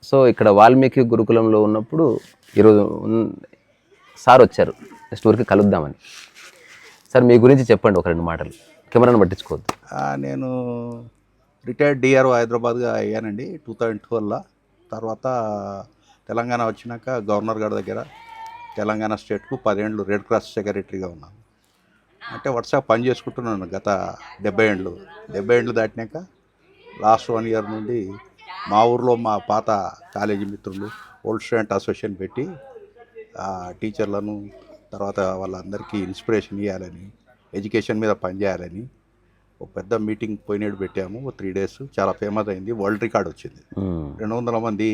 So ఇక్కడ వాల్మీకి గురుకులంలో ఉన్నప్పుడు ఈరోజు సార్ వచ్చారు, నెక్స్ట్ ఊరికి కలుద్దామని. సార్ మీ గురించి చెప్పండి ఒక 2 మాటలు, కెమెరాను పట్టించుకోవద్దు. నేను రిటైర్డ్ డిఆర్ఓ హైదరాబాద్గా అయ్యానండి 2012లో. తర్వాత తెలంగాణ వచ్చినాక గవర్నర్ గారి దగ్గర తెలంగాణ స్టేట్కు 10 ఏళ్ళు రెడ్ క్రాస్ సెక్రటరీగా ఉన్నాను. అంటే వరుసగా పని చేసుకుంటున్నాను గత 70 ఏళ్ళు దాటినాక. లాస్ట్ 1 ఇయర్ నుండి మా ఊర్లో మా పాత కాలేజీ మిత్రులు ఓల్డ్ స్టూడెంట్ అసోసియేషన్ పెట్టి టీచర్లను తర్వాత వాళ్ళందరికీ ఇన్స్పిరేషన్ ఇవ్వాలని, ఎడ్యుకేషన్ మీద పనిచేయాలని ఒక పెద్ద మీటింగ్ పోయినేడు పెట్టాము. 3 days చాలా ఫేమస్ అయింది. వరల్డ్ రికార్డ్ వచ్చింది. 200 మంది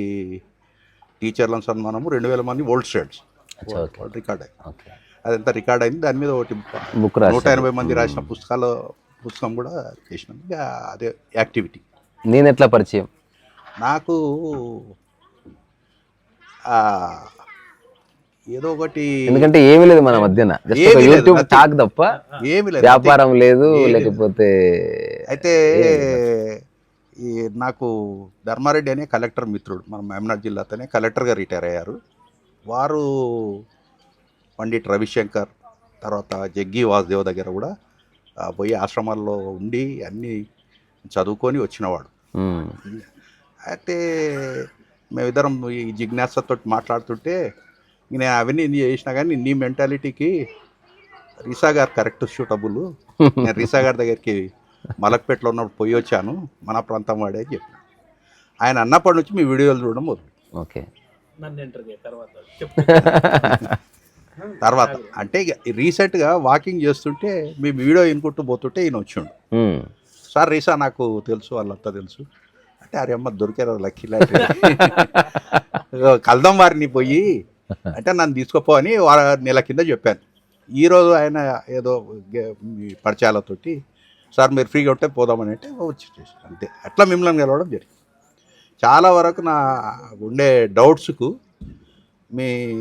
టీచర్లను సన్మానము, 2000 మంది ఓల్డ్ స్టూడెంట్స్. వరల్డ్ రికార్డ్ అయింది. అదంతా రికార్డ్ అయింది. దాని మీద ఒకటి 180 మంది రాసిన పుస్తకం కూడా చేసినాం. అదే యాక్టివిటీ. నేను ఎట్లా పరిచయం? నాకు ఏదో ఒకటి, ఎందుకంటే ఏమీ లేదు మన మధ్యన, యూట్యూబ్ టాక్ తప్ప ఏమీ లేదు, వ్యాపారం లేదు లేకపోతే. అయితే నాకు ధర్మారెడ్డి అనే కలెక్టర్ మిత్రుడు, మన మహబూబ్నగర్ జిల్లాతోనే కలెక్టర్గా రిటైర్ అయ్యారు. వారు పండిట్ రవిశంకర్ తర్వాత జగ్గి వాసుదేవ్ దగ్గర కూడా పోయి ఆశ్రమాల్లో ఉండి అన్నీ చదువుకొని వచ్చినవాడు. అయితే మేమిద్దరం ఈ జిజ్ఞాసతో మాట్లాడుతుంటే, నేను అవన్నీ చేసినా కానీ నీ మెంటాలిటీకి రీసా గారు కరెక్ట్ సూటబుల్. నేను రీసా గారి దగ్గరికి మలక్పేటలో ఉన్నప్పుడు పోయి వచ్చాను, మన ప్రాంతం వాడే అని చెప్పి ఆయన అన్నప్పటి నుంచి మీ వీడియోలు చూడడం మొదలు. ఓకే. తర్వాత అంటే రీసెంట్గా వాకింగ్ చేస్తుంటే మీ వీడియో వినుకుంటూ పోతుంటే ఈయన వచ్చిండు. సార్ రీసా నాకు తెలుసు, వాళ్ళంతా తెలుసు అంటే, అరే అమ్మ దొరికారు లక్కీ లాంటి కల్దం వారిని పోయి అంటే నన్ను తీసుకోపో అని 1 నెల కింద చెప్పాను. ఈరోజు ఆయన ఏదో పరిచయాలతోటి సార్ మీరు ఫ్రీగా ఉంటే పోదామని అంటే వచ్చి అంతే. అట్లా మిమ్మల్ని కలవడం జరిగింది. చాలా వరకు నా ఉండే డౌట్స్కు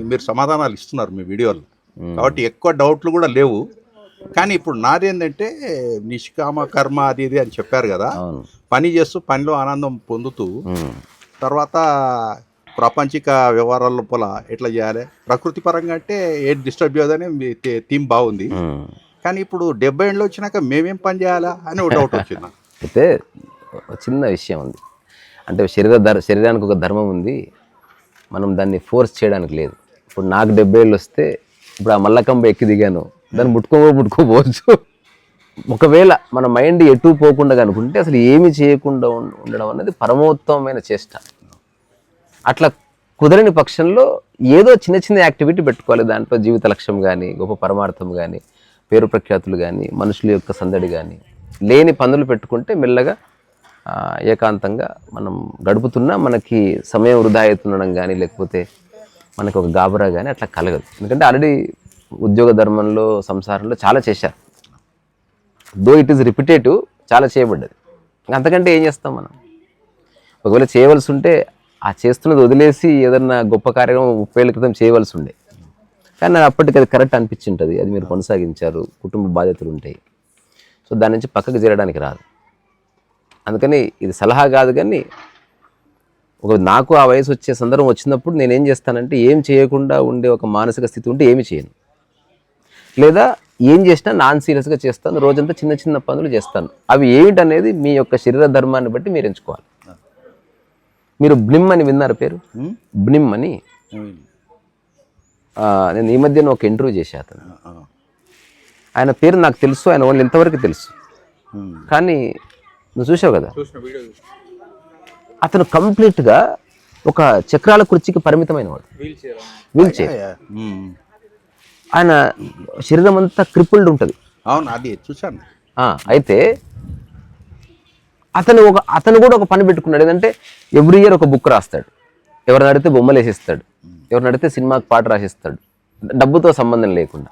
మీరు సమాధానాలు ఇస్తున్నారు మీ వీడియోలో, కాబట్టి ఎక్కువ డౌట్లు కూడా లేవు. కానీ ఇప్పుడు నాదేంటంటే నిష్కామ కర్మ అది ఇది అని చెప్పారు కదా, పని చేస్తూ పనిలో ఆనందం పొందుతూ తర్వాత ప్రాపంచిక వ్యవహారాల లోపల ఎట్లా చేయాలి, ప్రకృతి పరంగా అంటే ఏది డిస్టర్బ్ చేయదని థీమ్ బాగుంది. కానీ ఇప్పుడు 70 ఏళ్ళు వచ్చినాక మేమేం పని చేయాలా అని ఒక డౌట్ వచ్చింది. అయితే చిన్న విషయం ఉంది, అంటే శరీరానికి ఒక ధర్మం ఉంది, మనం దాన్ని ఫోర్స్ చేయడానికి లేదు. ఇప్పుడు నాకు 70 ఏళ్ళు వస్తే ఇప్పుడు ఆ మల్లకంబ ఎక్కి దిగాను, దాన్ని ముట్టుకోపోవచ్చు. ఒకవేళ మన మైండ్ ఎటు పోకుండా అనుకుంటే అసలు ఏమి చేయకుండా ఉండడం అనేది పరమోత్తమైన చేష్ట. అట్లా కుదరని పక్షంలో ఏదో చిన్న యాక్టివిటీ పెట్టుకోవాలి. దాంట్లో జీవిత లక్ష్యం కానీ, గొప్ప పరమార్థం కానీ, పేరు ప్రఖ్యాతులు కానీ, మనుషుల యొక్క సందడి కానీ, లేని పనులు పెట్టుకుంటే మెల్లగా ఏకాంతంగా మనం గడుపుతున్నా మనకి సమయం వృధా అవుతుండడం కానీ, లేకపోతే మనకు ఒక గాబరా కానీ అట్లా కలగదు. ఎందుకంటే ఆల్రెడీ ఉద్యోగ ధర్మంలో, సంసారంలో చాలా చేశారు. దో ఇట్ ఈస్ రిపిటేటివ్, చాలా చేయబడ్డది. అంతకంటే ఏం చేస్తాం మనం? ఒకవేళ చేయవలసి ఉంటే ఆ చేస్తున్నది వదిలేసి ఏదన్నా గొప్ప కార్యక్రమం 30 ఏళ్ళ క్రితం చేయవలసి ఉండే, కానీ నాకు అప్పటికి అది కరెక్ట్ అనిపించింటుంది. అది మీరు కొనసాగించారు, కుటుంబ బాధ్యతలు ఉంటాయి, సో దాని నుంచి పక్కకు చేరడానికి రాదు. అందుకని ఇది సలహా కాదు, కానీ నాకు ఆ వయసు వచ్చే సందర్భం వచ్చినప్పుడు నేనేం చేస్తానంటే, ఏం చేయకుండా ఉండే ఒక మానసిక స్థితి ఉంటే ఏమి చేయను, లేదా ఏం చేసినా నాన్ సీరియస్గా చేస్తాను. రోజంతా చిన్న పనులు చేస్తాను. అవి ఏమిటనేది మీ యొక్క శరీర ధర్మాన్ని బట్టి మీరు ఎంచుకోవాలి. మీరు బ్లిమ్ అని విన్నారు పేరు? బ్లిమ్ అని నేను ఈ మధ్యన ఒక ఇంటర్వ్యూ చేశాను. అతను, ఆయన పేరు నాకు తెలుసు, ఆయన ఓన్లీ ఇంతవరకు తెలుసు. కానీ నువ్వు చూసావు కదా, అతను కంప్లీట్గా ఒక చక్రాల కుర్చీకి పరిమితమైన వాడు, వీల్ చైర్. ఆయన శరీరం అంతా క్రిపుల్డ్ ఉంటుంది. అవును, అది చూసాను. అయితే అతను కూడా ఒక పని పెట్టుకున్నాడు. ఏంటంటే ఎవ్రీ ఇయర్ ఒక బుక్ రాస్తాడు. ఎవరిని అడిగితే బొమ్మలు వేసిస్తాడు, ఎవరిని అడిగితే సినిమాకి పాట రాసిస్తాడు, డబ్బుతో సంబంధం లేకుండా.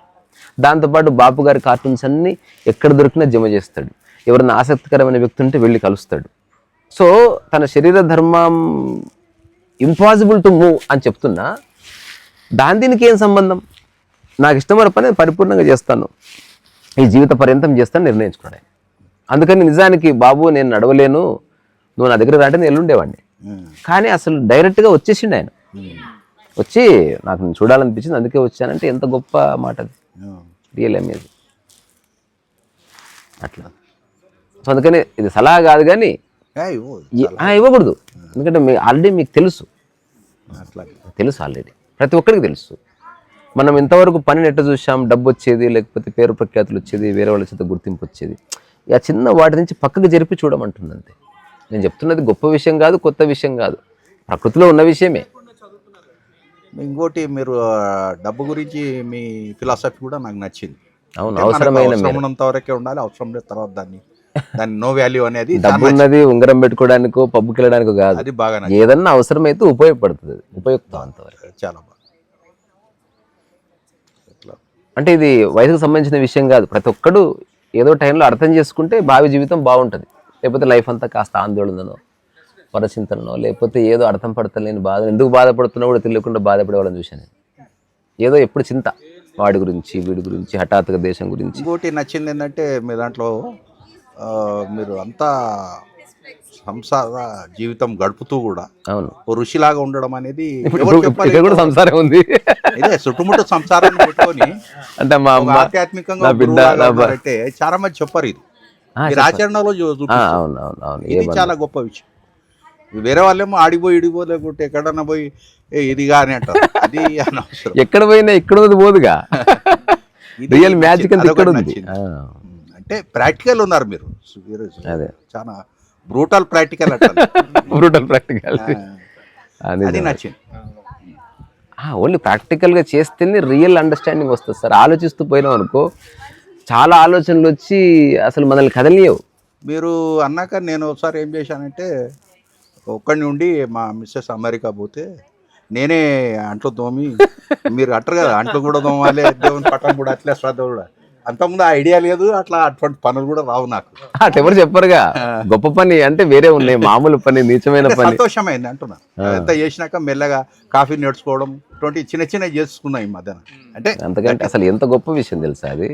దాంతోపాటు బాపు గారి కార్టూన్స్ అన్నీ ఎక్కడ దొరికినా జమ చేస్తాడు. ఎవరైనా ఆసక్తికరమైన వ్యక్తి ఉంటే వెళ్ళి కలుస్తాడు. సో తన శరీర ధర్మం ఇంపాసిబుల్ టు మూవ్ అని చెప్తున్నా, దీనికి ఏం సంబంధం? నాకు ఇష్టమైన పని పరిపూర్ణంగా చేస్తాను, ఈ జీవిత పర్యంతం చేస్తాను నిర్ణయించుకున్నాడు. అందుకని నిజానికి బాబు నేను నడవలేను, నువ్వు నా దగ్గర రాంటే నేను ఎల్లుండేవాడిని. కానీ అసలు డైరెక్ట్గా వచ్చేసిండు ఆయన. వచ్చి నాకు నేను చూడాలనిపించింది అందుకే వచ్చానంటే ఎంత గొప్ప మాట అది, రియల్ అమేజింగ్. అట్లా సో అందుకని ఇది సలహా కాదు కానీ ఇవ్వకూడదు, ఎందుకంటే ఆల్రెడీ మీకు తెలుసు ఆల్రెడీ, ప్రతి ఒక్కరికి తెలుసు. మనం ఇంతవరకు పనిని ఎట్ట చూసాం, డబ్బు వచ్చేది, లేకపోతే పేరు ప్రఖ్యాతులు వచ్చేది, వేరే వాళ్ళ చేత గుర్తింపు వచ్చేది, ఇక చిన్న వాటి నుంచి పక్కకు జరిపి చూడమంటుంది అంతే. నేను చెప్తున్నది గొప్ప విషయం కాదు, కొత్త విషయం కాదు, ప్రకృతిలో ఉన్న విషయమే. ఇంకోటి మీరు డబ్బు గురించి మీ ఫిలాసఫీ కూడా నాకు నచ్చింది. అవును, అవసరమైన ఉన్నంత వరకే ఉండాలి, అవసరం లేదు తర్వాత దాన్ని నో వాల్యూ అనేది. డబ్బు ఉన్నది ఉంగరం పెట్టుకోవడానికో పబ్బుకి వెళ్ళడానికో కాదు, అది బాగా ఏదన్నా అవసరమైతే ఉపయోగపడుతుంది, ఉపయుక్తం అంతవరకు. చాలా బాగా. అంటే ఇది వయసుకు సంబంధించిన విషయం కాదు, ప్రతి ఒక్కడు ఏదో టైంలో అర్థం చేసుకుంటే భావి జీవితం బాగుంటుంది. లేకపోతే లైఫ్ అంతా కాస్త ఆందోళననో పరచింతనో, లేకపోతే ఏదో అర్థం పడతలేని బాధ, ఎందుకు బాధపడుతున్నా కూడా తెలియకుండా బాధపడేవాళ్ళని చూశాను. ఏదో ఎప్పుడు చింత వాడి గురించి, వీడి గురించి, హఠాత్తుగా దేశం గురించి. ఇంకోటి నచ్చింది ఏంటంటే మీ దాంట్లో మీరు అంతా సంసార జీవితం గడుపుతూ కూడా అవును ఓ ఋషిలాగా ఉండడం అనేది ఇక్కడ కూడా సంసారం ఉంది. ఇదే చుట్టుముట్టు సంసారాన్ని పెట్టుకొని అంటే మా అమ్మ, ఆధ్యాత్మికంగా అంటే చాలా మంది చెప్పారు. ఇది మీరు ఆచరణలో ఇది చాలా గొప్ప విషయం. వేరే వాళ్ళేమో ఆడిపోయి ఇడిపో, లేకుంటే ఎక్కడన్నా పోయి ఇదిగా అని అంటారు, అది అనవసరం. ఎక్కడ పోయినా ఇక్కడ పోదుగా, రియల్ మ్యాజిక్ అంటే ప్రాక్టికల్ ఉన్నారు మీరు. అదే చాలా బ్రూటల్ ప్రాక్టికల్ అంటారు. బ్రూటల్ ప్రాక్టికల్ అది నచ్చింది. ఓన్లీ ప్రాక్టికల్గా చేస్తేనే రియల్ అండర్స్టాండింగ్ వస్తుంది సార్. ఆలోచిస్తూ పోయినాం అనుకో, చాలా ఆలోచనలు వచ్చి అసలు మనల్ని కదలియవు. మీరు అన్నాక నేను ఒకసారి ఏం చేశానంటే, ఒక్కడి నుండి మా మిస్సెస్ అమెరికా పోతే నేనే అంట్లు తోమి, మీరు అంటారు కదా అంట్లు కూడా తోమాలి, దేవుని పట్టం కూడా అట్లే శ్రద్ధ కూడా, అంతకుముందు ఐడియా లేదు, అట్లా అటువంటి పనులు కూడా రావు నాకు. అటు ఎవరు చెప్పరుగా, గొప్ప పని అంటే వేరే ఉన్నాయి, మామూలు పని, నీచమైన పని. సంతోషమైంది అంటున్నా. అంతా చేసినాక మెల్లగా కాఫీ నేర్చుకోవడం, ఇటువంటి చిన్న చిన్న చేసుకున్నాం ఈ మధ్యన. అంటే అంతకంటే అసలు ఎంత గొప్ప విషయం తెలుసా అది.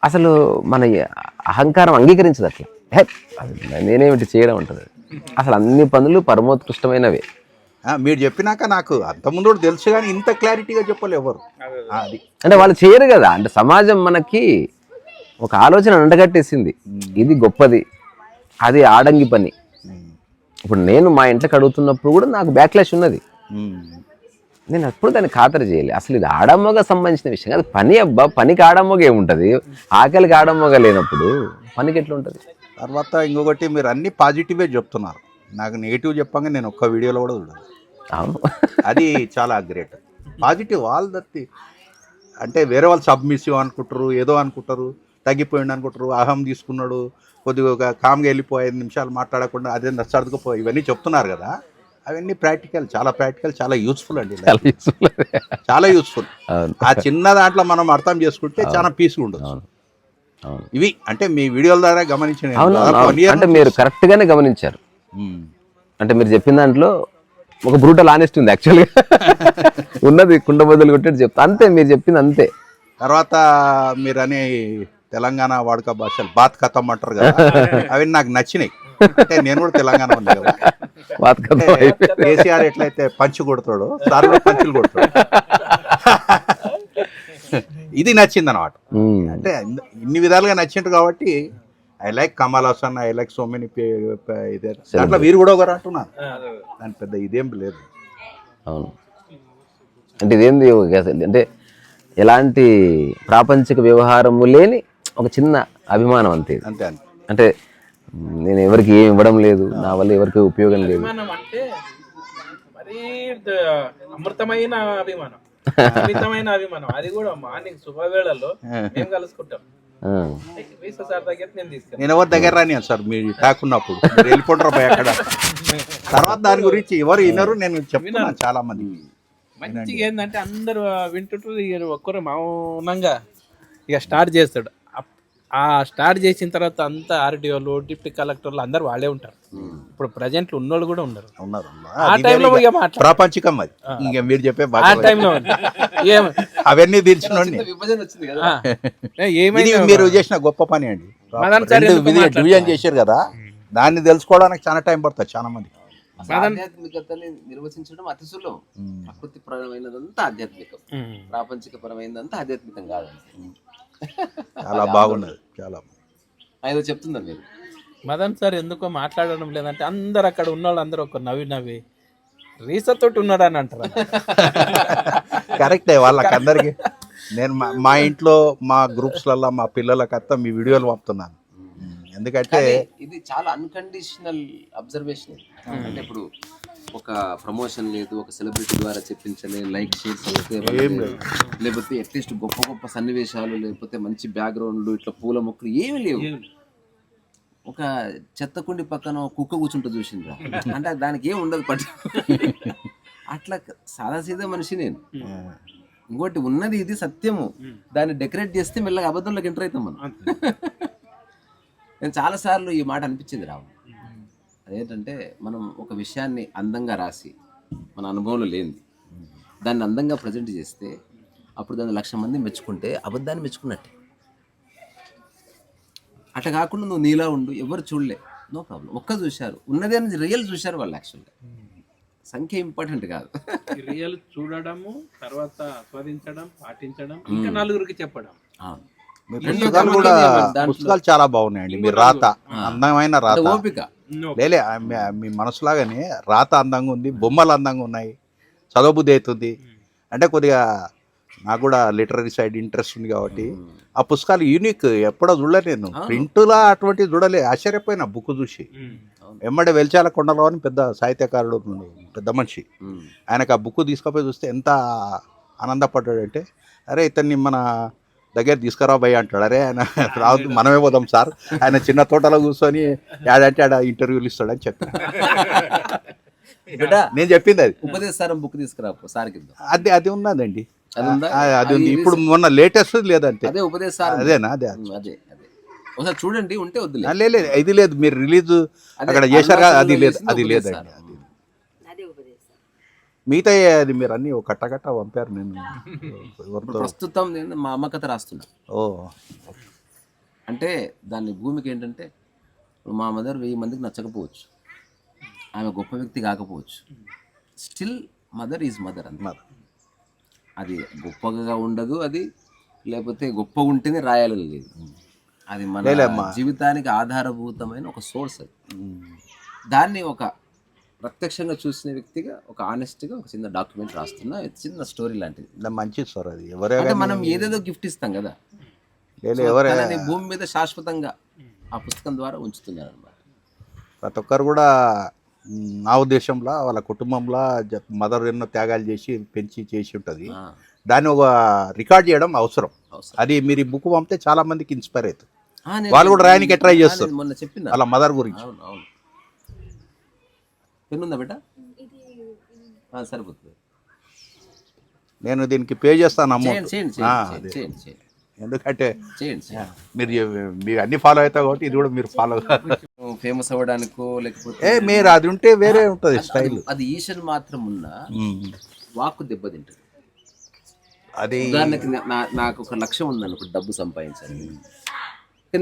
అసలు మన అహంకారం అంగీకరించదు అట్లా, నేనేమిటి చేయడం ఉంటుంది. అసలు అన్ని పనులు పరమోత్కృష్టమైనవే. మీరు చెప్పినాక నాకు అంతకుముందు కూడా తెలుసు, కానీ ఇంత క్లారిటీగా చెప్పలే ఎవరు. అది అంటే వాళ్ళు చేయరు కదా, అంటే సమాజం మనకి ఒక ఆలోచన అంటగట్టేసింది, ఇది గొప్పది, అది ఆడంగి పని. ఇప్పుడు నేను మా ఇంట్లోకి అడుగుతున్నప్పుడు కూడా నాకు బ్యాక్లాష్ ఉన్నది, నేను ఎప్పుడు దాన్ని ఖాతరు చేయాలి. అసలు ఇది ఆడమ్మగా సంబంధించిన విషయం కాదు, పని అబ్బా, పనికి ఆడమ్మగా ఏముంటుంది, ఆకలికి ఆడమ్మగా లేనప్పుడు పనికి ఎట్లా ఉంటుంది. తర్వాత ఇంకొకటి, మీరు అన్ని పాజిటివే చెప్తున్నారు, నాకు నెగిటివ్ చెప్పంగా నేను ఒక్క వీడియోలో కూడా చూడదు. అవును, అది చాలా గ్రేట్. Positive all that. అంటే వేరే వాళ్ళు సబ్మిసివ్ అనుకుంటారు, ఏదో అనుకుంటారు, తగ్గిపోయింది అనుకుంటారు, అహం తీసుకున్నాడు, కొద్దిగా కామ్గా వెళ్ళిపోయి 5 నిమిషాలు మాట్లాడకుండా అదే సర్దుకుపోయి, ఇవన్నీ చెప్తున్నారు కదా, అవన్నీ ప్రాక్టికల్, చాలా ప్రాక్టికల్, చాలా యూస్ఫుల్ అండి, చాలా యూస్ఫుల్. ఆ చిన్న దాంట్లో మనం అర్థం చేసుకుంటే చాలా పీస్గా ఉండదు. ఇవి అంటే మీ వీడియోల ద్వారా గమనించిన, అంటే మీరు కరెక్ట్గానే గమనించారు. అంటే మీరు చెప్పిన దాంట్లో ఒక బ్రూటల్ ఆనెస్ట్ ఉంది యాక్చువల్గా, ఉన్నది కుండ బదులు కొట్టేది చెప్తా, అంతే మీరు చెప్పింది అంతే. తర్వాత మీరు అనే తెలంగాణ వాడుక భాషలు బాత్ కథం అంటారు కదా, అవి నాకు నచ్చినాయి. అంటే నేను కూడా తెలంగాణ ఉంది కదా, కేసీఆర్ ఎట్లయితే పంచి కొడతాడు, సార్ కూడా పంచులు కొడతాడు, ఇది నచ్చింది అన్నమాట. అంటే ఇన్ని విధాలుగా నచ్చింది కాబట్టి I like Kamal Haasan, I like so many. ఇదే దాంట్లో వీరు కూడా ఒకరు అంటున్నారు, దాని పెద్ద ఇదేం లేదు. అవును, అంటే ఇదేంది అంటే ఎలాంటి ప్రాపంచిక వ్యవహారము లేని ఒక చిన్న అభిమానం అంతే. అంతే అంటే నేను ఎవరికి ఏమి ఇవ్వడం లేదు, నా వల్ల ఎవరికి ఉపయోగం లేదు. అమృతమైన అభిమానం, అమితమైన అభిమానం, అది కూడా మార్నింగ్ శుభవేళల్లో మేము కలుసుకుంటాం. నేను ఎవరి దగ్గర రాని సార్, మీరు తాకున్నప్పుడు వెళ్ళిపోంటారు పోయి అక్కడ. తర్వాత దాని గురించి ఎవరు వినరు, నేను చెప్తున్నాను చాలా మంది. మంచిగా ఏంటంటే అందరు వింటుంటారు, ఒక్కరు మౌనంగా ఇక స్టార్ట్ చేస్తాడు. ఆ స్టార్ట్ చేసిన తర్వాత అంతా ఆర్టీఓలు, డిప్యూటీ కలెక్టర్లు అందరు వాళ్ళే ఉంటారు. ఇప్పుడు ప్రజెంట్ ఉన్నోళ్ళు కూడా ఉన్నారు. ఆ టైంలో ప్రాపంచికం అది, ఇంకా మీరు చెప్పే ఆ టైంలో అవన్నీ తెలిసిన మీరు చేసిన గొప్ప పని అండి. డివిజన్ చేశారు కదా, దాన్ని తెలుసుకోవడానికి చాలా టైం పడుతుంది చాలా మంది. అసలు ఆధ్యాత్మికతని నిర్వచించడం అతి సులభం. ప్రకృతి పరమైనదంతా ఆధ్యాత్మికం, ప్రాపంచిక పరమైనదంతా ఆధ్యాత్మికం కాదు. చాలా బాగున్నది, చాలా ఏదో చెప్తున్నారు మీరు. మదన్ సార్ ఎందుకో మాట్లాడడం లేదంటే అందరు అక్కడ ఉన్న వాళ్ళు అందరూ ఒక నవ్వి రీసతోటి ఉన్నాడు అని అంటారు. కరెక్టే. వాళ్ళకందరికి నేను మా ఇంట్లో మా గ్రూప్స్లలో మా పిల్లలకంతా మీ వీడియోలు పంపుతున్నాను. ఎందుకంటే ఇది చాలా అన్కండిషనల్ అబ్జర్వేషన్. అంటే ఇప్పుడు ఒక ప్రమోషన్ లేదు, ఒక సెలబ్రిటీ ద్వారా చెప్పించలే, లైక్ షేర్స్ లేకపోతే అట్లీస్ట్ గొప్ప గొప్ప సన్నివేశాలు, లేకపోతే మంచి బ్యాక్గ్రౌండ్, ఇట్లా పూల మొక్కలు ఏమీ లేవు. ఒక చెత్త కుండి పక్కన కుక్క కూర్చుంటూ చూసిండ్రా అంటే దానికి ఏం ఉండదు పట్టు. అట్లా సాదాసీదా మనిషి నేను. ఇంకోటి ఉన్నది ఇది సత్యము, దాన్ని డెకరేట్ చేస్తే మెల్లగా అబద్ధంలోకి ఎంటర్ అవుతాం మనం. నేను చాలాసార్లు ఈ మాట అనిపించింది రావు. అదేంటంటే మనం ఒక విషయాన్ని అందంగా రాసి మన అనుభవంలో లేనిది దాన్ని అందంగా ప్రజెంట్ చేస్తే అప్పుడు దాన్ని 1,00,000 మంది మెచ్చుకుంటే అబద్ధాన్ని మెచ్చుకున్నట్టే. అట్లా కాకుండా నువ్వు నీలా ఉండు, ఎవరు చూడలే, నో ప్రాబ్లం. ఒక్క చూశారు, ఉన్నదే అని రియల్ చూశారు వాళ్ళు. యాక్చువల్గా సంఖ్య ఇంపార్టెంట్ కాదు. రియల్ చూడడము, తర్వాత ఆస్వాదించడం, పాటించడం, ఇంకా నలుగురికి చెప్పడం. పుస్తకాలు కూడా పుస్తకాలు చాలా బాగున్నాయండి. మీ రాత అందమైన రాత, ఓపిక లేలే మీ మనసులాగానే రాత అందంగా ఉంది, బొమ్మలు అందంగా ఉన్నాయి, చదవబుద్ధి అవుతుంది. అంటే కొద్దిగా నాకు కూడా లిటరరీ సైడ్ ఇంట్రెస్ట్ ఉంది కాబట్టి ఆ పుస్తకాలు యూనిక్. ఎప్పుడో చూడలే నేను, ప్రింటులా అటువంటివి చూడలే. ఆశ్చర్యపోయినా బుక్ చూసి. ఎమ్మడే వెల్చాల కొండలో అని పెద్ద సాహిత్యకారుడు, పెద్ద మనిషి, ఆయనకు ఆ బుక్ తీసుకుపోయి చూస్తే ఎంత ఆనందపడ్డాడంటే, అరే ఇతన్ని మన దగ్గర తీసుకురా భయ్య అంటాడు. అరే ఆయన రావద్దు, మనమే పోదాం సార్, ఆయన చిన్న తోటలో కూర్చొని యాడంటే ఆడ ఇంటర్వ్యూలు ఇస్తాడని చెప్పాను. నేను చెప్పింది అది. ఉపదేశం బుక్ తీసుకురా సార్కి. అది ఉన్నదండి, అది ఉంది. ఇప్పుడు మొన్న లేటెస్ట్ లేదంటే అదే ఉపదేశం. అదేనా? అదే అదే ఒకసారి చూడండి, ఉంటే వద్దులే. లేదు ఇది లేదు, మీరు రిలీజ్ అక్కడ చేశారు కదా, అది లేదు, అది లేదండి. మిగతా అది మీరు అన్ని కట్ట పంపారు. నేను ప్రస్తుతం నేను మా అమ్మ కథ రాస్తున్నా. అంటే దాని భూమికి ఏంటంటే, మా మదర్ 1000 మందికి నచ్చకపోవచ్చు, ఆమె గొప్ప వ్యక్తి కాకపోవచ్చు, స్టిల్ మదర్ ఈజ్ మదర్ అంతే. అది గొప్పగా ఉండదు, అది లేకపోతే గొప్పగా ఉంటేనే రాయాలి లేదు. అది మన జీవితానికి ఆధారభూతమైన ఒక సోర్స్. అది దాన్ని ఒక ప్రత్యక్షంగా చూసిన వ్యక్తిగా, ఒక ఆనెస్ట్గా ఒక చిన్న డాక్యుమెంట్ రాస్తున్నా. చిన్న స్టోరీ లాంటిది. మంచిది సార్. అది అంటే మనం ఏదేదో గిఫ్ట్ ఇస్తాం కదా, భూమి మీద శాశ్వతంగా ఆ పుస్తకం ద్వారా ఉంచుతున్నారు అన్నమాట. ప్రతి ఒక్కరు కూడా నా ఉద్దేశంలో వాళ్ళ కుటుంబంలో మదర్ ఎన్నో త్యాగాలు చేసి పెంచి చేసి ఉంటుంది. దాన్ని ఒక రికార్డ్ చేయడం అవసరం. అది మీరు ఈ బుక్ పంపితే చాలా మందికి ఇన్స్పైర్ అవుతుంది. వాళ్ళు కూడా రాయడానికి ట్రై చేస్తారు మొన్న చెప్పిన వాళ్ళ మదర్ గురించి. పెన్నుందా బిడ్డ? సరిపోతుంది. నేను దీనికి పే చేస్తాను అమౌంట్. ఎందుకంటే మీరు అన్ని ఫాలో అవుతారు కాబట్టి ఇది కూడా మీరు ఫాలో. ఫేమస్ అవ్వడానికో లేకపోతే మీరు అది ఉంటే వేరే ఉంటుంది స్టైల్. అది ఈషన్ మాత్రం ఉన్నా వాక్కు దెబ్బతింటుంది. అది ఉదాహరణకి నాకు ఒక లక్ష్యం ఉందనుకో, డబ్బు సంపాదించాలి.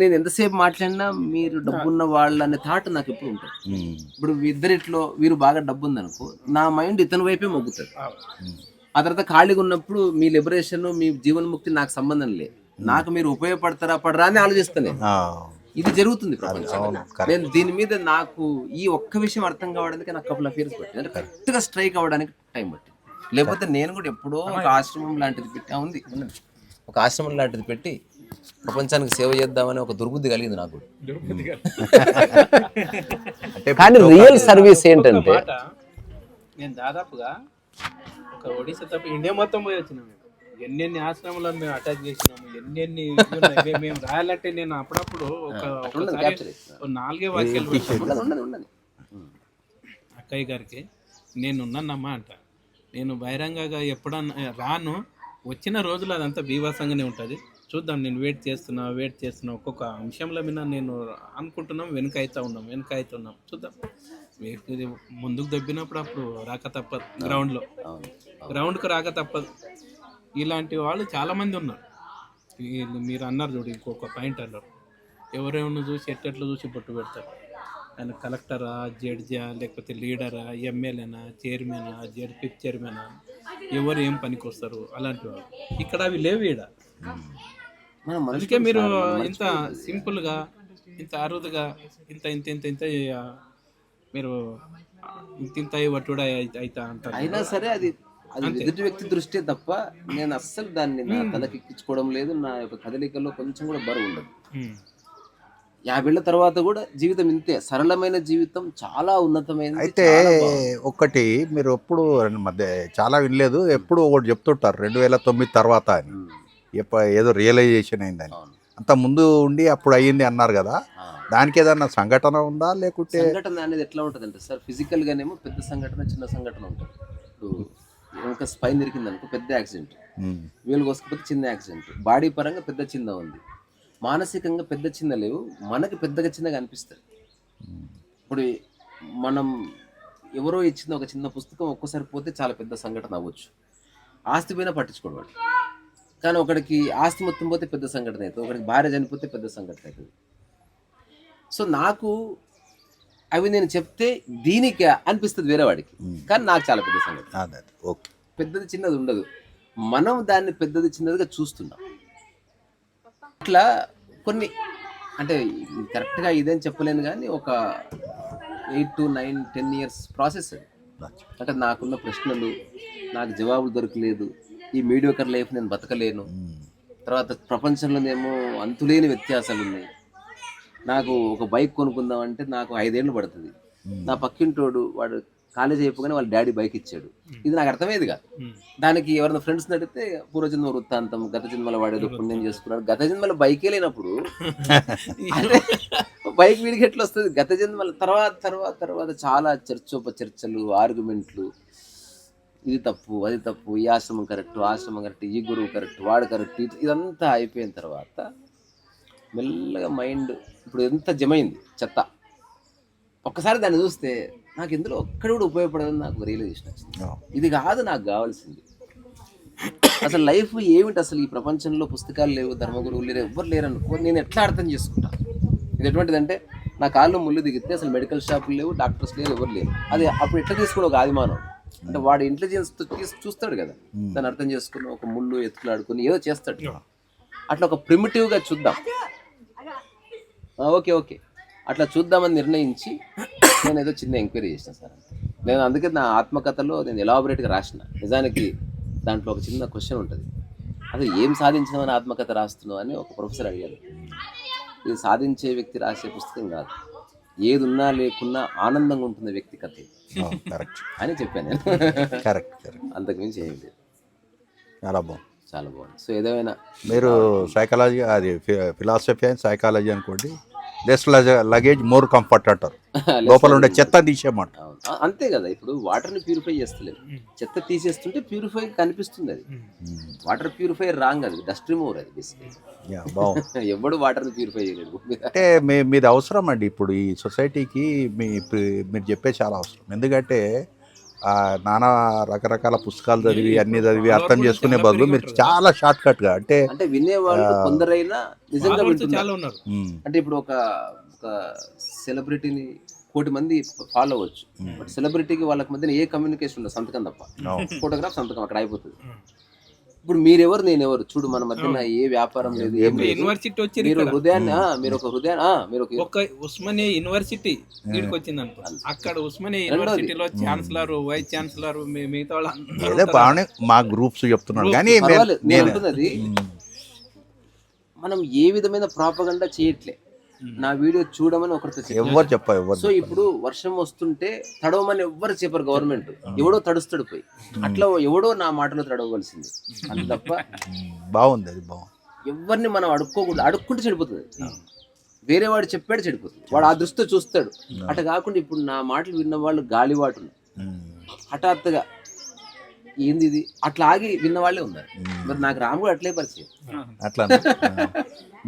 నేను ఎంతసేపు మాట్లాడినా మీరు డబ్బున్న వాళ్ళు అనే థాట్ నాకు ఎప్పుడు ఉంటుంది. ఇప్పుడు ఇద్దరిట్లో వీరు బాగా డబ్బు ఉందనుకో, నా మైండ్ ఇతని వైపే మొగ్గుతుంది. ఆ తర్వాత ఖాళీగా ఉన్నప్పుడు మీ లిబరేషన్, మీ జీవన్ముక్తి నాకు సంబంధం లేదు. నాకు మీరు ఉపయోగపడతారా పడరా అని ఆలోచిస్తాను. ఇది జరుగుతుంది ప్రపంచంలో. నేను దీని మీద నాకు ఈ ఒక్క విషయం అర్థం కావడానికి నాకు కపుల్ ఆఫ్ ఇయర్స్ పట్టింది. అంటే కరెక్ట్గా స్ట్రైక్ అవ్వడానికి టైం పట్టింది. లేకపోతే నేను కూడా ఎప్పుడో ఒక ఆశ్రమం లాంటిది పెట్టి ఉంది, ఒక ఆశ్రమం లాంటిది పెట్టి ప్రపంచానికి సేవ చేద్దామని ఒక దుర్బుద్ధి కలిగింది నాకు. కానీ రియల్ సర్వీస్ ఏంటంటే, నేను దాదాపుగా ఒక ఒడిశా తప్ప ఇండియా మొత్తం పోయి వచ్చినాం. ఎన్నెన్ని ఆశ్రమాలను మేము అటాచ్ చేసినాము, ఎన్నెన్ని మేము రాయాలంటే నేను అప్పుడప్పుడు ఒక 4 వాక్యాలు అక్కయ్య గారికి, నేనున్నానమ్మా అంట, నేను బహిరంగంగా ఎప్పుడన్నా రాను, వచ్చిన రోజులు అదంతా బీభత్సంగానే ఉంటుంది, చూద్దాం, నేను వెయిట్ చేస్తున్నా ఒక్కొక్క అంశంలో మీద నేను అనుకుంటున్నాం, వెనుక అవుతున్నాం, చూద్దాం. ముందుకు దబ్బినప్పుడు అప్పుడు రాక తప్పదు, గ్రౌండ్కు రాక తప్పదు. ఇలాంటి వాళ్ళు చాలామంది ఉన్నారు. మీరు అన్నారు చూడు, ఇంకొక పాయింట్ అన్నారు, ఎవరెవరిని చూసి ఎట్టెట్లు చూసి బొట్టు పెడతారు. ఆయన కలెక్టరా, జడ్జా, లేకపోతే లీడరా, ఎమ్మెల్యేనా, చైర్మనా, జడ్పీ చైర్మనా, ఎవరు ఏం పనికి వస్తారు అలాంటి వాళ్ళు. ఇక్కడ అవి లేవు ఈడ. మనం అందుకే మీరు ఇంత సింపుల్గా, ఇంత అరుదుగా, ఇంత ఇంత ఇంత ఇంత మీరు ఇంత ఇంత వట్టుడా అవుతా అంటారు. అయినా సరే అది ఎదుటి వ్యక్తి దృష్టి తప్ప నేను అస్సలు దాన్ని నా తలకి ఎక్కించుకోవడం లేదు. నా యొక్క కదలికల్లో కొంచెం కూడా బరువు ఉండదు. 50 ఏళ్ళ తర్వాత కూడా జీవితం ఇంతే సరళమైన జీవితం, చాలా ఉన్నతమైనది. అయితే ఒకటి మీరు ఎప్పుడు మధ్య చాలా వినలేదు, ఎప్పుడు ఒకటి చెప్తుంటారు 2009 తర్వాత అని, ఏదో రియలైజేషన్ అయిందని. అంత ముందు ఉండి అప్పుడు అయ్యింది అన్నారు కదా, దానికి ఏదన్నా సంఘటన ఉందా లేకుంటే? సంఘటన అనేది ఎట్లా ఉంటుంది అంటే సార్, ఫిజికల్ గానేమో పెద్ద సంఘటన, చిన్న సంఘటన ఉంటుంది. ఇప్పుడు ఇంకా స్పైన్ దొరికింది అనుకో పెద్ద యాక్సిడెంట్, వీళ్ళు కోసుకపోతే చిన్న యాక్సిడెంట్. బాడీ పరంగా పెద్ద చిన్న ఉంది, మానసికంగా పెద్ద చిన్న లేవు, మనకి పెద్దగా చిన్నగా అనిపిస్తుంది. ఇప్పుడు మనం ఎవరో ఇచ్చిన ఒక చిన్న పుస్తకం ఒక్కసారి పోతే చాలా పెద్ద సంఘటన అవ్వచ్చు, ఆస్తి పైన పట్టించుకోడు. కానీ ఒకడికి ఆస్తి మొత్తం పోతే పెద్ద సంఘటన అవుతుంది, ఒకడికి భార్య చనిపోతే పెద్ద సంఘటన అవుతుంది. సో నాకు అవి నేను చెప్తే దీనికి అనిపిస్తుంది వేరే వాడికి, కానీ నాకు చాలా పెద్ద సంఘటన. ఓకే, పెద్దది చిన్నది ఉండదు, మనం దాన్ని పెద్దది చిన్నదిగా చూస్తున్నాం. అట్లా కొన్ని అంటే కరెక్ట్గా ఇదేం చెప్పలేను, కానీ ఒక 8 to 9, 10 years ప్రాసెస్ అది. అంటే నాకున్న ప్రశ్నలు, నాకు జవాబులు దొరకలేదు, ఈ మీడియోకర్ లైఫ్ నేను బతకలేను, తర్వాత ప్రపంచంలోనేమో అంతులేని వ్యత్యాసాలు ఉన్నాయి. నాకు ఒక బైక్ కొనుక్కుందాం అంటే నాకు 5 ఏళ్ళు పడుతుంది. నా పక్కింటోడు వాడు కాలేజ్ అయిపోగానే వాళ్ళ డాడీ బైక్ ఇచ్చాడు. ఇది నాకు అర్థమయ్యేది కాదు. దానికి ఎవరైనా ఫ్రెండ్స్ అడిగితే పూర్వజన్మ వృత్తాంతం, గత జన్మల వాడేదో పుణ్యం చేసుకున్నాడు. గత జన్మల బైకే లేనప్పుడు అంటే బైక్ వీడికి ఎట్లా వస్తుంది? గత జన్మల తర్వాత తర్వాత తర్వాత చాలా చర్చలు, ఆర్గ్యుమెంట్లు, ఇది తప్పు, అది తప్పు, ఈ ఆశ్రమం కరెక్ట్, ఆశ్రమం కరెక్ట్, ఈ గురువు కరెక్ట్, వాడు కరెక్ట్, ఇదంతా అయిపోయిన తర్వాత మెల్లగా మైండ్ ఇప్పుడు ఎంత జమైంది చెత్త, ఒక్కసారి దాన్ని చూస్తే నాకు ఇందులో ఒక్కడు కూడా ఉపయోగపడదని నాకు రియలైజేషన్ వచ్చింది. ఇది కాదు నాకు కావాల్సింది. అసలు లైఫ్ ఏమిటి? అసలు ఈ ప్రపంచంలో పుస్తకాలు లేవు, ధర్మగురువులు లేరు, ఎవ్వరు లేరు అనుకో, నేను ఎట్లా అర్థం చేసుకుంటాను? ఇది ఎటువంటిదంటే నా కాళ్ళు ముళ్ళు దిగితే అసలు మెడికల్ షాపులు లేవు, డాక్టర్స్ లేరు, ఎవరు లేరు. అది అప్పుడు ఎట్లా తీసుకుని ఒక ఆదిమానం అంటే వాడు ఇంటెలిజెన్స్ చూస్తాడు కదా, దాన్ని అర్థం చేసుకుని ఒక ముళ్ళు ఎత్తులాడుకుని ఏదో చేస్తాడు. అట్లా ఒక ప్రిమిటివ్గా చూద్దాం, ఓకే అట్లా చూద్దామని నిర్ణయించి నేను ఏదో చిన్న ఎంక్వైరీ చేసిన సార్. నేను అందుకే నా ఆత్మకథలో నేను ఎలాబొరేట్గా రాసిన. నిజానికి దాంట్లో ఒక చిన్న క్వశ్చన్ ఉంటుంది, అసలు ఏం సాధించినామని ఆత్మకథ రాస్తున్నావు అని ఒక ప్రొఫెసర్ అడిగారు. ఇది సాధించే వ్యక్తి రాసే పుస్తకం కాదు, ఏది ఉన్నా లేకున్నా ఆనందంగా ఉంటుంది వ్యక్తి కథ అని చెప్పాను నేను. అంతకుమించి ఏం లేదు. చాలా బాగుంది. సో ఏదేమైనా మీరు సైకాలజీ, అది ఫిలాసఫీ అండ్ సైకాలజీ అనుకోండి, లెస్ లగేజ్ మోర్ కంఫర్ట్ అంటారు. లోపల ఉండే చెత్త తీసేయమాట. అంతే కదా, ఇప్పుడు వాటర్ని ప్యూరిఫై చేస్తలేదు, చెత్త తీసేస్తుంటే ప్యూరిఫై కనిపిస్తుంది. అది వాటర్ ప్యూరిఫైయర్ రాంగ్, అది డస్ట్ రిమూవర్. అది బేసిక్గా ఎవడు వాటర్ని ప్యూరిఫై చేయలేడు. అంటే మీది అవసరం అండి ఇప్పుడు ఈ సొసైటీకి. మీరు చెప్పే చాలా అవసరం. ఎందుకంటే నానా రకరకాల పుస్తకాలు చదివి అన్ని చదివి అర్థం చేసుకునే బదులు మీరు చాలా షార్ట్ కట్ గా అంటే వినేవాళ్ళు కొందరైనా నిజంగా వింటున్నారు. అంటే ఇప్పుడు ఒక సెలబ్రిటీని 1 కోటి మంది ఫాలో అవ్వచ్చు, బట్ సెలబ్రిటీకి వాళ్ళకి మధ్యన ఏ కమ్యూనికేషన్ ఉండదు, సంతకం తప్ప. ఫోటోగ్రాఫ్, సంతకం, అక్కడ అయిపోతుంది. ఇప్పుడు మీరెవరు, నేనెవరు? చూడు, మన మధ్యన ఏ వ్యాపారం లేదు, ఏం లేదు. మీరు హృదయాన్ని, మీరు ఒక హృదయాన్ని, మీరు ఒక ఉస్మానియా యూనివర్సిటీ వీడికి వచ్చింది అనుకో, అక్కడ ఉస్మానియా యూనివర్సిటీలో ఛాన్సలర్, వైస్ ఛాన్సలర్, మిగతా వాళ్ళు మా గ్రూప్స్ చెప్తున్నాడు. కానీ నేను అంటున్నది, మనం ఏ విధమైన ప్రాపగండా చేయట్లే. నా వీడియో చూడమని ఒకరితో చెప్పారు. సో ఇప్పుడు వర్షం వస్తుంటే తడవమని ఎవ్వరు చెప్పారు గవర్నమెంట్, ఎవడో తడుస్తాడు పోయి. అట్లా ఎవడో నా మాటలో తడవలసింది, అది తప్ప బాగుంది. అది బాగుంది. ఎవరిని మనం అడుక్కోకూడదు. అడుక్కుంటే చెడిపోతుంది. వేరే వాడు చెప్పాడు చెడిపోతుంది, వాడు ఆ దృష్టితో చూస్తాడు. అట్లా కాకుండా ఇప్పుడు నా మాటలు విన్న వాళ్ళు గాలివాటు హఠాత్తుగా ఏంది ఇది అట్లా ఆగి విన్న వాళ్ళే ఉన్నారు. మరి నాకు రాము కూడా అట్లే పరిచయం. అట్లా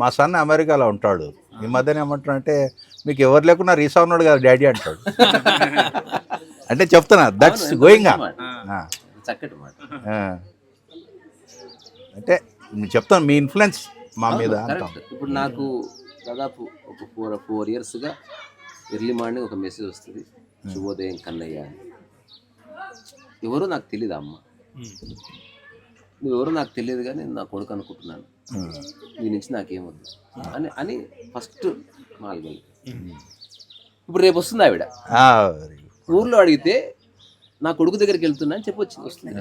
మా సన్న అమెరికాలో ఉంటాడు. ఈ మధ్యన ఏమంటున్నా అంటే, మీకు ఎవరు లేకున్నా రీసా ఉన్నాడు కదా డాడీ అంటాడు. అంటే చెప్తున్నా, దట్స్ గోయింగ్. చక్కటి మాట. అంటే చెప్తాను మీ ఇన్ఫ్లుయెన్స్ మా మీద. ఇప్పుడు నాకు దాదాపు ఒక 4 yearsగా ఎర్లీ మార్నింగ్ ఒక మెసేజ్ వస్తుంది, శుభోదయం కన్నయ్య అని. ఎవరో నాకు తెలియదు అమ్మ, నువ్వెవరో నాకు తెలియదు కానీ నా కొడుకు అనుకుంటున్నాను, నీ నుంచి నాకేమొద్దు అని అని ఫస్ట్ మాల్గొల్లి. ఇప్పుడు రేపు వస్తుంది ఆవిడ, ఊర్లో అడిగితే నా కొడుకు దగ్గరికి వెళ్తున్నా అని చెప్పొచ్చి వస్తుంది.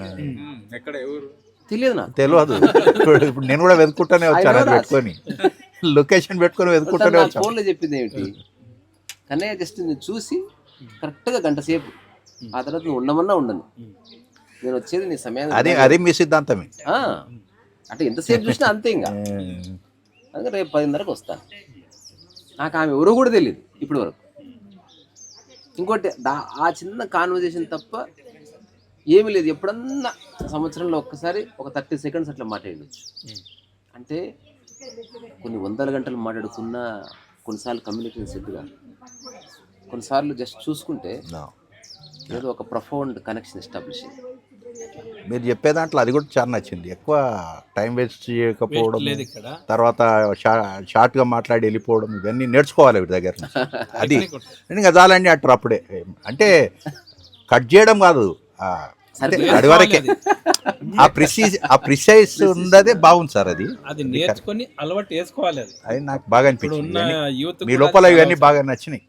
తెలియదు నాకు, తెలియదు. ఇప్పుడు నేను కూడా వెతుక్కుంటానే వచ్చాను, అది పెట్టుకొని లొకేషన్ పెట్టుకొని వెతుక్కుంటానే వచ్చాను. ఫోన్లో చెప్పింది ఏమిటి, కన్నయ్య జస్ట్ నేను చూసి కరెక్ట్గా గంట సేపు, ఆ తర్వాత నువ్వు ఉండమన్నా ఉండను, నేను వచ్చేది నీ సమయాన్ని. అదే మీ సిద్ధాంతమే. అంటే ఎంతసేపు చూసినా అంతే. ఇంకా అందుకే రేపు 10:30కి వస్తాను. నాకు ఆమె ఎవరో కూడా తెలియదు ఇప్పటి వరకు. ఇంకోటి ఆ చిన్న కాన్వర్జేషన్ తప్ప ఏమీ లేదు. ఎప్పుడన్నా సంవత్సరంలో ఒక్కసారి ఒక 30 సెకండ్స్ అట్లా మాట్లాడవచ్చు. అంటే కొన్ని వందల గంటలు మాట్లాడుకున్నా కొన్నిసార్లు కమ్యూనికేషన్ సెట్ కాదు. కొన్నిసార్లు జస్ట్ చూసుకుంటే ఏదో ఒక ప్రొఫౌండ్ కనెక్షన్ ఎస్టాబ్లిష్ అయింది. మీరు చెప్పే దాంట్లో అది కూడా చాలా నచ్చింది. ఎక్కువ టైం వేస్ట్ చేయకపోవడం, తర్వాత షార్ట్గా మాట్లాడి వెళ్ళిపోవడం, ఇవన్నీ నేర్చుకోవాలి వీటి దగ్గర నుంచి. అది ఇంకా చాలండి అంటారు అప్పుడే. అంటే కట్ చేయడం కాదు, అది వరకే. ఆ ప్రిసైజ్ ఉన్నదే బాగుంది సార్. అది నేర్చుకొని అలవాటు చేసుకోవాలి. అది నాకు బాగా అనిపించింది. మీ లోపల ఇవన్నీ బాగా నచ్చినాయి.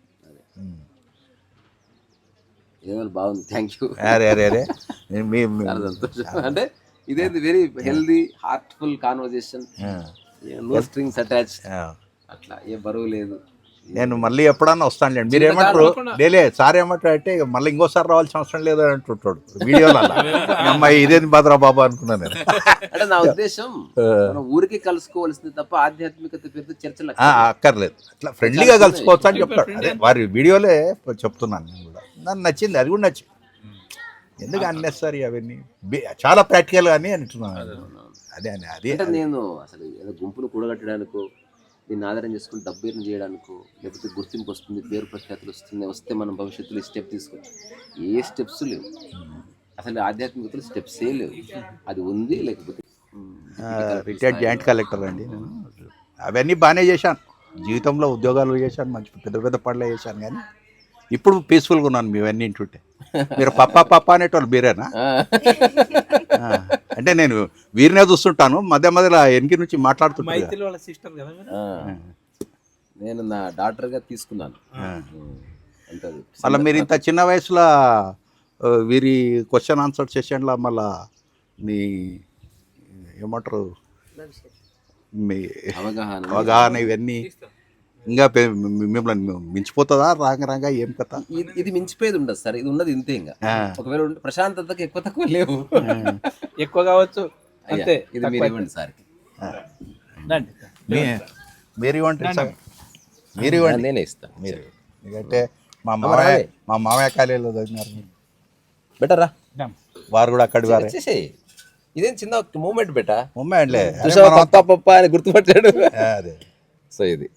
బాగుంది, థ్యాంక్ యూ. అరే అంటే ఇదేంది very healthy heartful conversation, no strings attach, అట్లా ఏ బరువు లేదు. నేను మళ్ళీ ఎప్పుడన్నా వస్తానులేండి. మీరు ఏమంటారు, లేలే సార్ ఏమంటారు అంటే మళ్ళీ ఇంకోసారి రావాల్సిన అవసరం లేదు అని అంటుంటాడు వీడియోలో. అమ్మాయి ఇదేంది భద్రా బాబా అనుకున్నాను నేను. అంటే నా ఉద్దేశం మనం ఊరికి కలుసుకోవాల్సింది తప్ప ఆధ్యాత్మికత పేరుతో చర్చలు అక్కర్లేదు. అట్లా ఫ్రెండ్లీగా కలుసుకోవచ్చు అని చెప్తాడు. అదే వారి వీడియోలే చెప్తున్నాను నేను కూడా. నాకు నచ్చింది, అది కూడా నచ్చింది. ఎందుకు అన్నెసరీ అవన్నీ చాలా ప్రాక్టికల్ అని అంటున్నాను. అదే అంటే నేను అసలు ఏదో గుంపును కూడగట్టడానికో, దీన్ని ఆధారం చేసుకుని డబ్బు ఎర్న్ చేయడానికో, లేకపోతే గుర్తింపు వస్తుంది, పేరు ప్రఖ్యాతులు వస్తే మనం భవిష్యత్తులో ఈ స్టెప్ తీసుకోవచ్చు. ఏ స్టెప్స్ లేవు అసలు, ఆధ్యాత్మికతలో స్టెప్సే లేవు. అది ఉంది లేకపోతే. రిటైర్డ్ జాయింట్ కలెక్టర్ అండి నేను. అవన్నీ బాగానే చేశాను జీవితంలో, ఉద్యోగాలు చేశాను, మంచి పెద్ద పెద్ద పనులు చేశాను. కానీ ఇప్పుడు పీస్ఫుల్గా ఉన్నాను. మీవన్నీ ఇంటుంటే మీరు పప్ప అనేటోళ్ళు మీరేనా? అంటే నేను వీరినే చూస్తుంటాను, మధ్య మధ్యలో వెనక నుంచి మాట్లాడుతుంటాను. నేను నా డాక్టర్గా తీసుకున్నాను. మళ్ళీ మీరు ఇంత చిన్న వయసులో వీరి క్వశ్చన్ ఆన్సర్ సెషన్లో మళ్ళా మీ ఏమంటారు, మీ అవగాహన ఇవన్నీ ఇంకా మిమ్మల్ని మించిపోతుందా? రాంగా ఏం కథ? ఇది మించిపోయేది ఉండదు సార్, ఇది ఉన్నది ఇంతే. ఇంకా ఒకవేళ ప్రశాంతతకి ఎక్కువ తక్కువ లేవు, ఎక్కువ కావచ్చు అంతే. ఇది మీరు ఇవ్వండి సార్కి. మీరు ఇవ్వండి సార్, మీరు ఇవ్వండి, నేనే ఇస్తాను. మీరు ఎందుకంటే మా మామయ్య కాలేజీలో చదివినారు. బెటరా వారు కూడా అక్కడి వారే. ఇదేం చిన్న మూమెంట్ బెటా, మూమెంట్లే పప్ప అని గుర్తుపట్టాడు. అదే. సో ఇది